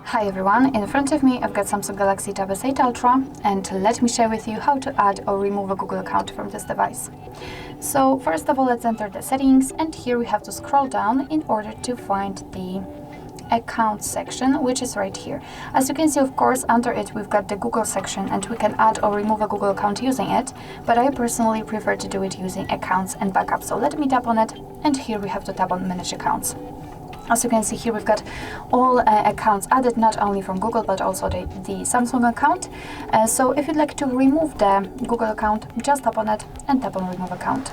Hi everyone, in front of me I've got Samsung Galaxy Tab S8 Ultra, and let me share with you how to add or remove a Google account from this device. So first of all, let's enter the settings, and here we have to scroll down in order to find the account section, which is right here. As you can see, of course, under it we've got the Google section, and we can add or remove a Google account using it, but I personally prefer to do it using accounts and backups. So let me tap on it, and here we have to tap on manage accounts. As you can see here, we've got all accounts added, not only from Google, but also the Samsung account. So if you'd like to remove the Google account, just tap on it and tap on remove account.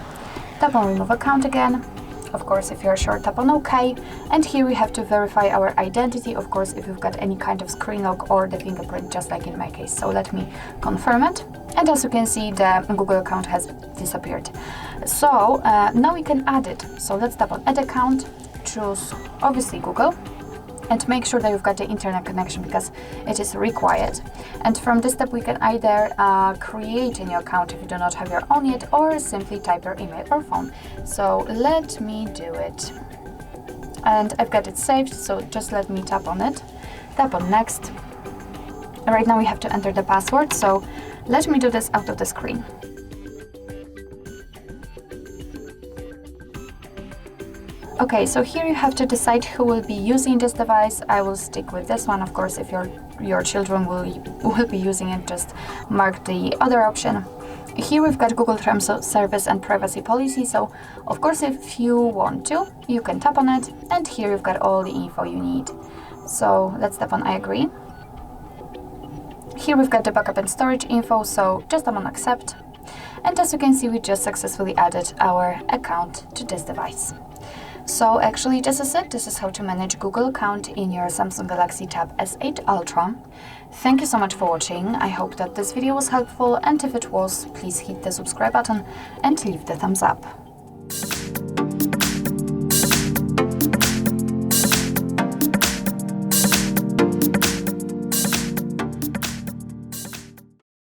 Tap on remove account again. Of course, if you're sure, tap on OK. And here we have to verify our identity, of course, if you've got any kind of screen lock or the fingerprint, just like in my case. So let me confirm it. And as you can see, the Google account has disappeared. So now we can add it. So let's tap on add account. Choose obviously Google, and make sure that you've got the internet connection because it is required. And from this step we can either create a new account if you do not have your own yet, or simply type your email or phone. So let me do it, and I've got it saved, so just let me tap on it, tap on next. Right now we have to enter the password, so let me do this out of the screen. Okay, so here you have to decide who will be using this device. I will stick with this one. Of course, if your children will be using it, just mark the other option. Here we've got Google Terms of Service and Privacy Policy. So, of course, if you want to, you can tap on it, and here you've got all the info you need. So let's tap on I agree. Here we've got the backup and storage info, so just tap on accept. And as you can see, we just successfully added our account to this device. So actually this is it. This is how to manage Google account in your Samsung Galaxy Tab S8 Ultra. Thank you so much for watching. I hope that this video was helpful, and if it was, please hit the subscribe button and leave the thumbs up.